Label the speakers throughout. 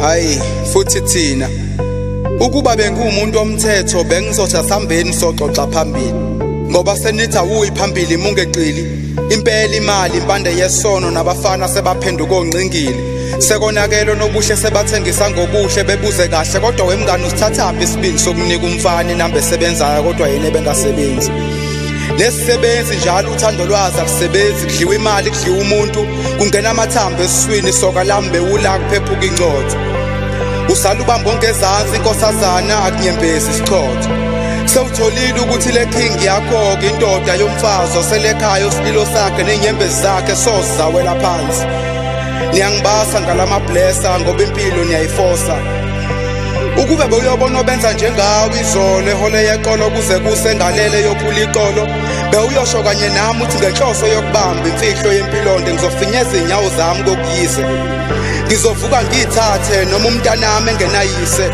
Speaker 1: Hayi futhi thina ukuba bengumuntu omthetho bengizothi asihambeni soxoxa phambili ngoba senithi awuyi phambili mungeqili impela imali impande yesono nabafana sebaphenduka ongcingile sekonakelo nobuhle sebathengisa ngobuhle bebuze kahle kodwa wemngani usithathaphi isibindi sokunika umfana inamba esebenzayo kodwa yena bengasebenzi lesisebenzi njalo uthando lwazi akusebenzi kudliwa imali kudliwa umuntu kungena amathambo esiswini soka lambe ula kuphephuka incotho usala ubamba ongezansi inkosazana akunyembezi isichotho sewutholile ukuthi le king yakho ke indoda yomfazi oselekhaya usililo sakhe nenyembezi zakhe sozawela phansi niyangibasa ngalama blessa ngoba impilo niyayifosa ukube bewuyobona obenza njengawe izolo ehole yeqolo kuze kusengalele yophula iqolo bewuyosho kanye nami uthi ngenhloso yokubamba imfihlo yempilo ngizofinyeza inyawo zami kokuyize ngizovuka ngithathe noma umntanami engenayise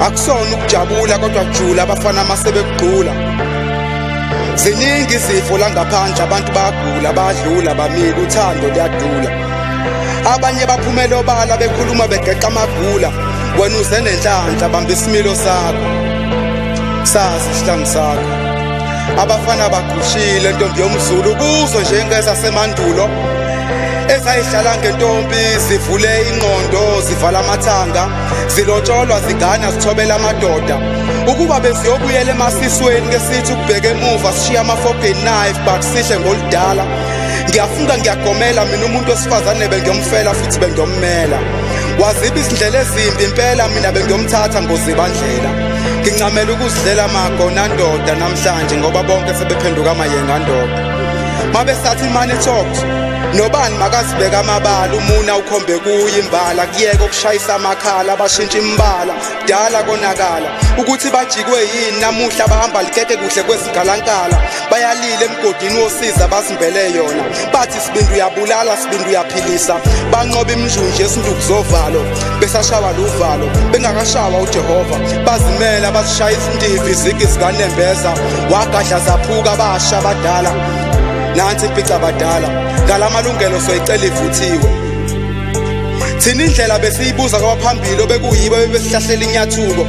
Speaker 1: akusona ukujabula kodwa kujula abafana masebekugqula ziningi izifo la ngaphandle abantu bayagula badlula bamile uthando liyadula abanye baphumela obala bekhuluma begeqa amagula wena uze nenhlanhla bamba isimilo sakho sazi isihlangu sakho abafana bagushile intombi yomZulu kuzo njengeza semandulo ezayihlala ngentombi zivule ingqondo zivala amathanga zilotsholwa zigana zithobela amadoda ukuba beziyobuyela emasisweni ngesithi ukubheka emuva sishiya ama-fork knife but sihle ngoludala ngiyafunga ngiyagomela mina umuntu wesifazane bengiyomfela futhi bengiyommela waziba izindlela ezimbi impela mina bengiyomthatha ngozibandlela ngincamela ukuzidlela amagona ndoda namhlanje ngoba bonke sebephenduka amayenga ndoda mabesathi money talks nobani makazibeka amabala umuna ukhombe kuye imbala kuyeke ukushayisa amakhala abashintsha imbala dala konakala ukuthi bajikwe yini namuhla bahamba likeke kuhle kwezigalankala bayalile emgodini wosiza basimbele yona bathi sibindi uyabulala sibindi uyaphilisa banqoba imnjunje esinduku zovalo besashawa luvalo bengakashawa uJehova bazimela basishaya izindivi izigi zikanembeza wagadla zaphuka basha abadala nansi imphica abadala ngalamalungelo soyicela ivuthiwe thina indlela besiyibuza kwaphambili obekuyibo besihlahlela inyathuko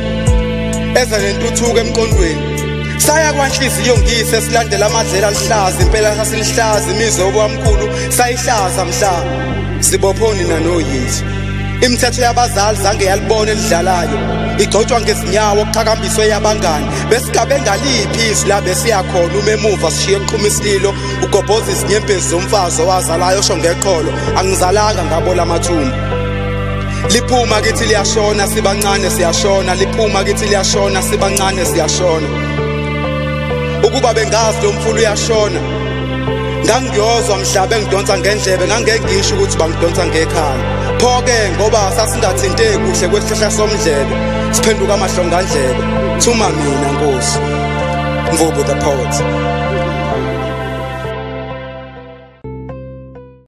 Speaker 1: eza nentuthuko emqondweni saya kwanhliziyo ngise silandela amadlela alihlaza impela sasilihlaza imizwa okwamkhulu sayihlaza mhla sibophoni nanoyithi imithetho yabazali zange yalibona elidlalayo igcotshwa ngezinyawo kuqhakambiswe yabangani besigabe ngaliphi izwi la besiyakhona umemuva sishiye eqhuma isililo ugobhoza izinyembezi zomfazi owazalayo osho ngeqholo angizalanga ngabola amathumbu liphuma kithi liyashona sibancane siyashona liphuma kithi liyashona sibancane siyashona ukuba bengazi lo mfulu uyashona ngangiyozwa mhlabe ngidonsa ngendlebe ngangengisho ukuthi bangidonsa ngekhaya pho-ke ngoba sasingathinteki kuhle kwesihlahla somdlebe siphenduka amahlongandlebe thuma mina Nkosi Mvubu the poet.